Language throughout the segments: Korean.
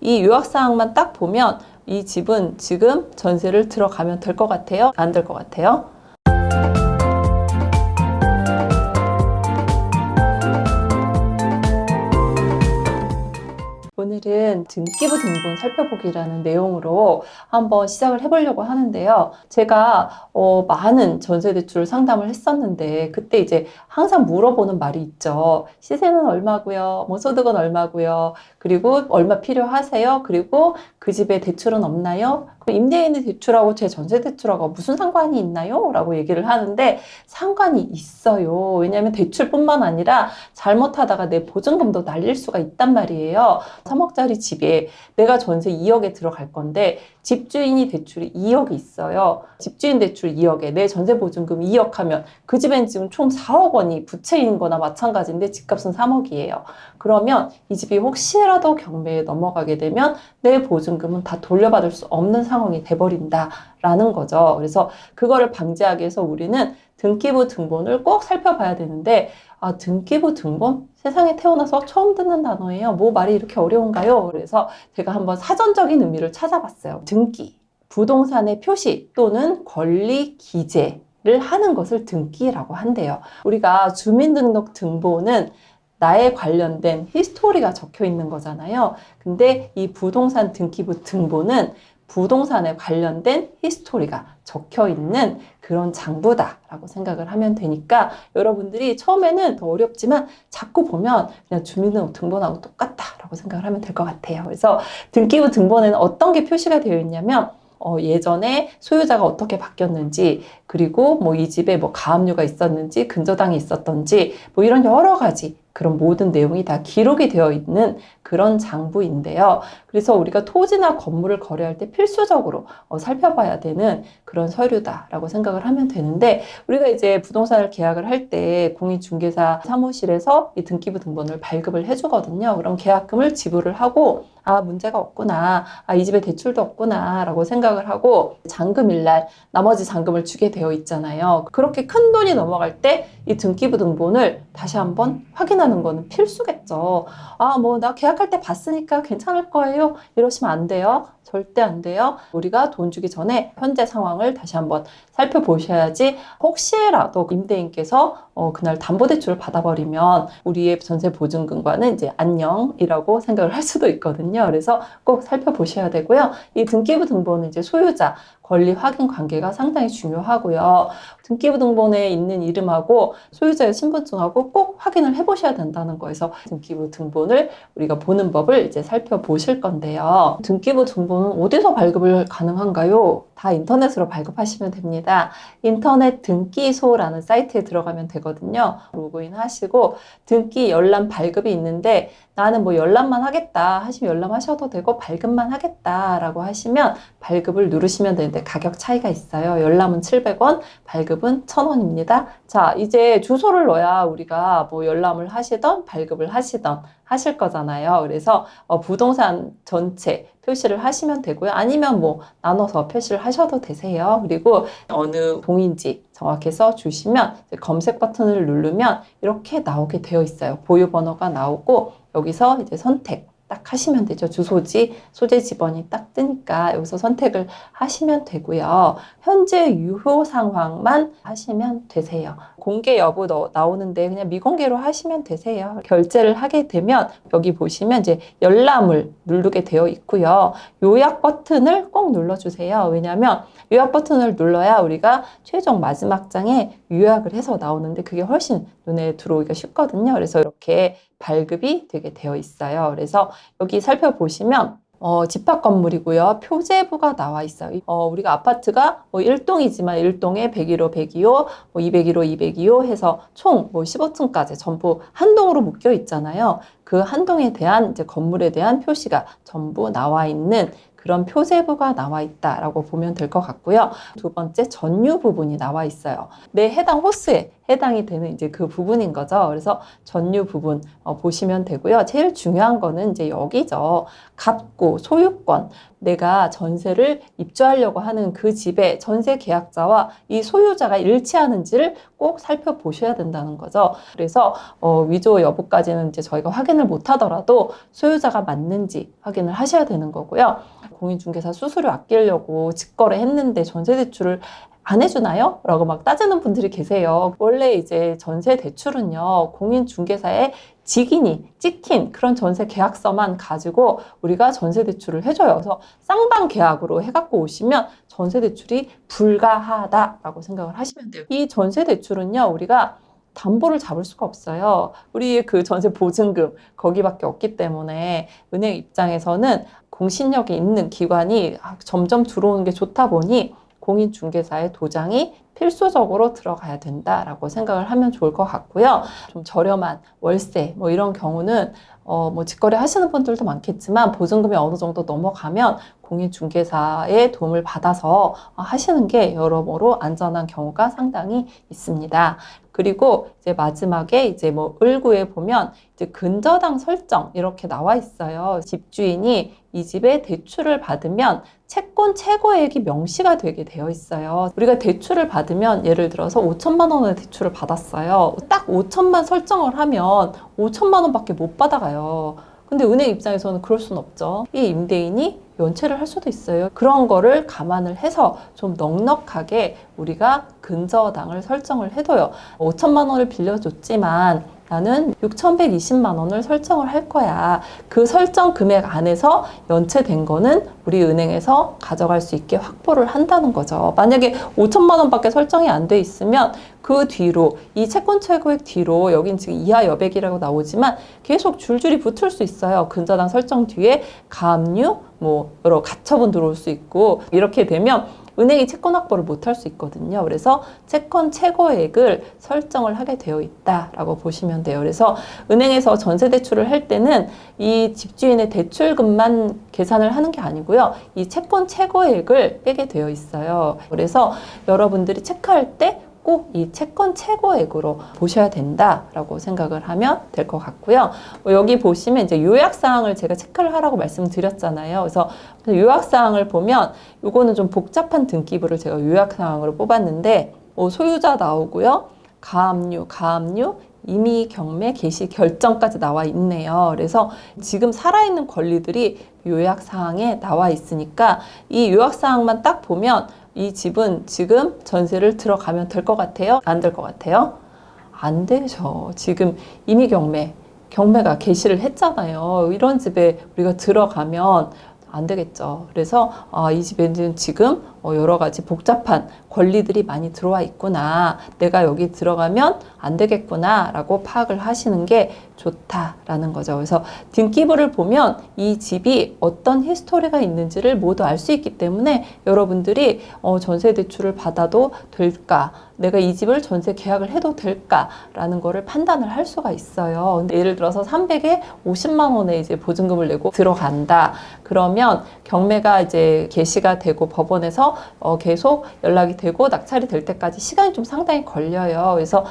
이 요약사항만 딱 보면 이 집은 지금 전세를 들어가면 될 것 같아요? 안 될 것 같아요? 오늘은 등기부 등본 살펴보기라는 내용으로 한번 시작을 해보려고 하는데요. 제가 많은 전세대출 상담을 했었는데 그때 이제 항상 물어보는 말이 있죠. 시세는 얼마고요? 뭐 소득은 얼마고요? 그리고 얼마 필요하세요? 그리고 그 집에 대출은 없나요? 임대인의 대출하고 제 전세 대출하고 무슨 상관이 있나요? 라고 얘기를 하는데 상관이 있어요. 왜냐하면 대출뿐만 아니라 잘못하다가 내 보증금도 날릴 수가 있단 말이에요. 3억짜리 집에 내가 전세 2억에 들어갈 건데 집주인이 대출이 2억이 있어요. 집주인 대출 2억에 내 전세 보증금 2억 하면 그 집엔 지금 총 4억 원이 부채인 거나 마찬가지인데 집값은 3억이에요. 그러면 이 집이 혹시라도 경매에 넘어가게 되면 내 보증금은 다 돌려받을 수 없는 상황이 돼버린다라는 거죠. 그래서 그거를 방지하기 위해서 우리는 등기부 등본을 꼭 살펴봐야 되는데 등기부 등본? 세상에 태어나서 처음 듣는 단어예요. 뭐 말이 이렇게 어려운가요? 그래서 제가 한번 사전적인 의미를 찾아봤어요. 등기, 부동산의 표시 또는 권리 기재를 하는 것을 등기라고 한대요. 우리가 주민등록 등본은 나에 관련된 히스토리가 적혀 있는 거잖아요. 근데 이 부동산 등기부 등본은 부동산에 관련된 히스토리가 적혀 있는 그런 장부다라고 생각을 하면 되니까 여러분들이 처음에는 더 어렵지만 자꾸 보면 그냥 주민등록 등본하고 똑같다라고 생각을 하면 될 것 같아요. 그래서 등기부 등본에는 어떤 게 표시가 되어 있냐면 예전에 소유자가 어떻게 바뀌었는지, 그리고 뭐 이 집에 뭐 가압류가 있었는지, 근저당이 있었던지, 뭐 이런 여러 가지 그런 모든 내용이 다 기록이 되어 있는 그런 장부인데요. 그래서 우리가 토지나 건물을 거래할 때 필수적으로 살펴봐야 되는 그런 서류다라고 생각을 하면 되는데, 우리가 이제 부동산을 계약을 할 때 공인중개사 사무실에서 이 등기부 등본을 발급을 해주거든요. 그럼 계약금을 지불을 하고 문제가 없구나. 이 집에 대출도 없구나. 라고 생각을 하고 잔금일날 나머지 잔금을 주게 되어 있잖아요. 그렇게 큰 돈이 넘어갈 때 이 등기부 등본을 다시 한번 확인하는 거는 필수겠죠. 뭐 나 계약할 때 봤으니까 괜찮을 거예요. 이러시면 안 돼요. 절대 안 돼요. 우리가 돈 주기 전에 현재 상황을 다시 한번 살펴보셔야지 혹시라도 임대인께서 그날 담보대출을 받아버리면 우리의 전세 보증금과는 이제 안녕이라고 생각을 할 수도 있거든요. 그래서 꼭 살펴보셔야 되고요. 이 등기부 등본은 이제 소유자 권리 확인 관계가 상당히 중요하고요. 등기부 등본에 있는 이름하고 소유자의 신분증하고 꼭 확인을 해보셔야 된다는 거에서 등기부 등본을 우리가 보는 법을 이제 살펴보실 건데요. 등기부 등본은 어디서 발급을 가능한가요? 다 인터넷으로 발급하시면 됩니다. 인터넷 등기소라는 사이트에 들어가면 되거든요. 로그인 하시고 등기 열람 발급이 있는데 나는 뭐 열람만 하겠다 하시면 열람하셔도 되고 발급만 하겠다라고 하시면 발급을 누르시면 되는데 가격 차이가 있어요. 열람은 700원, 발급은 1000원입니다. 자, 이제 주소를 넣어야 우리가 뭐 열람을 하시던 발급을 하시던 하실 거잖아요. 그래서 부동산 전체 표시를 하시면 되고요. 아니면 뭐 나눠서 표시를 하셔도 되세요. 그리고 어느 동인지 정확히 써주시면 검색 버튼을 누르면 이렇게 나오게 되어 있어요. 보유 번호가 나오고 여기서 이제 선택 딱 하시면 되죠. 주소지, 소재 지번이 딱 뜨니까 여기서 선택을 하시면 되고요. 현재 유효 상황만 하시면 되세요. 공개 여부 나오는데 그냥 미공개로 하시면 되세요. 결제를 하게 되면 여기 보시면 이제 열람을 누르게 되어 있고요. 요약 버튼을 꼭 눌러주세요. 왜냐하면 요약 버튼을 눌러야 우리가 최종 마지막 장에 요약을 해서 나오는데 그게 훨씬 눈에 들어오기가 쉽거든요. 그래서 이렇게 발급이 되게 되어 있어요. 그래서 여기 살펴보시면 집합 건물이고요. 표제부가 나와 있어요. 우리가 아파트가 뭐 1동이지만 1동에 101호, 102호, 뭐 201호, 202호 해서 총 뭐 15층까지 전부 한 동으로 묶여 있잖아요. 그 한 동에 대한 이제 건물에 대한 표시가 전부 나와 있는 그런 표세부가 나와 있다라고 보면 될 것 같고요. 두 번째, 전유 부분이 나와 있어요. 내 해당 호수에 해당이 되는 이제 그 부분인 거죠. 그래서 전유 부분 보시면 되고요. 제일 중요한 거는 이제 여기죠. 갑구, 소유권. 내가 전세를 입주하려고 하는 그 집의 전세 계약자와 이 소유자가 일치하는지를 꼭 살펴보셔야 된다는 거죠. 그래서 위조 여부까지는 이제 저희가 확인을 못 하더라도 소유자가 맞는지 확인을 하셔야 되는 거고요. 공인중개사 수수료 아끼려고 직거래 했는데 전세 대출을 안 해주나요? 라고 막 따지는 분들이 계세요. 원래 이제 전세 대출은요, 공인중개사의 직인이 찍힌 그런 전세 계약서만 가지고 우리가 전세 대출을 해줘요. 그래서 쌍방 계약으로 해갖고 오시면 전세 대출이 불가하다라고 생각을 하시면 돼요. 이 전세 대출은요, 우리가 담보를 잡을 수가 없어요. 우리의 그 전세 보증금 거기밖에 없기 때문에 은행 입장에서는 공신력이 있는 기관이 점점 들어오는 게 좋다 보니 공인중개사의 도장이 필수적으로 들어가야 된다라고 생각을 하면 좋을 것 같고요. 좀 저렴한 월세 뭐 이런 경우는 뭐 직거래 하시는 분들도 많겠지만 보증금이 어느 정도 넘어가면 공인중개사의 도움을 받아서 하시는 게 여러모로 안전한 경우가 상당히 있습니다. 그리고 이제 마지막에 이제 뭐 을구에 보면 이제 근저당 설정 이렇게 나와 있어요. 집주인이 이 집에 대출을 받으면 채권 최고액이 명시가 되게 되어 있어요. 우리가 대출을 받으면 예를 들어서 5천만 원의 대출을 받았어요. 딱 5천만 설정을 하면 5천만 원밖에 못 받아가요. 근데 은행 입장에서는 그럴 수는 없죠. 이 임대인이 연체를 할 수도 있어요. 그런 거를 감안을 해서 좀 넉넉하게 우리가 근저당을 설정을 해둬요. 5천만 원을 빌려줬지만 나는 6,120만 원을 설정을 할 거야. 그 설정 금액 안에서 연체된 거는 우리 은행에서 가져갈 수 있게 확보를 한다는 거죠. 만약에 5천만 원밖에 설정이 안 돼 있으면 그 뒤로 이 채권 최고액 뒤로 여긴 지금 이하 여백이라고 나오지만 계속 줄줄이 붙을 수 있어요. 근저당 설정 뒤에 가압류, 뭐 여러 가처분 들어올 수 있고 이렇게 되면 은행이 채권 확보를 못할 수 있거든요. 그래서 채권 최고액을 설정을 하게 되어 있다라고 보시면 돼요. 그래서 은행에서 전세 대출을 할 때는 이 집주인의 대출금만 계산을 하는 게 아니고요. 이 채권 최고액을 빼게 되어 있어요. 그래서 여러분들이 체크할 때 꼭 이 채권 최고액으로 보셔야 된다라고 생각을 하면 될 것 같고요. 여기 보시면 이제 요약사항을 제가 체크를 하라고 말씀드렸잖아요. 그래서 요약사항을 보면 요거는 좀 복잡한 등기부를 제가 요약사항으로 뽑았는데 소유자 나오고요. 가압류, 임의 경매 개시 결정까지 나와 있네요. 그래서 지금 살아있는 권리들이 요약사항에 나와 있으니까 이 요약사항만 딱 보면 이 집은 지금 전세를 들어가면 될 것 같아요? 안 될 것 같아요? 안 되죠. 지금 임의 경매가 개시를 했잖아요. 이런 집에 우리가 들어가면 안 되겠죠. 그래서 이 집에는 지금 여러 가지 복잡한 권리들이 많이 들어와 있구나. 내가 여기 들어가면 안 되겠구나 라고 파악을 하시는 게 좋다라는 거죠. 그래서 등기부를 보면 이 집이 어떤 히스토리가 있는지를 모두 알 수 있기 때문에 여러분들이 전세 대출을 받아도 될까? 내가 이 집을 전세 계약을 해도 될까라는 거를 판단을 할 수가 있어요. 근데 예를 들어서 300에 50만 원의 이제 보증금을 내고 들어간다. 그러면 경매가 이제 개시가 되고 법원에서 계속 연락이 되고 낙찰이 될 때까지 시간이 좀 상당히 걸려요. 그래서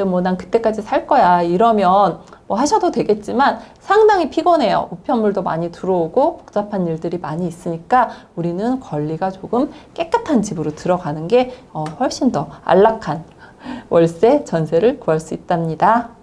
뭐 난 그때까지 살 거야 이러면 뭐 하셔도 되겠지만 상당히 피곤해요. 우편물도 많이 들어오고 복잡한 일들이 많이 있으니까 우리는 권리가 조금 깨끗한 집으로 들어가는 게 훨씬 더 안락한 월세 전세를 구할 수 있답니다.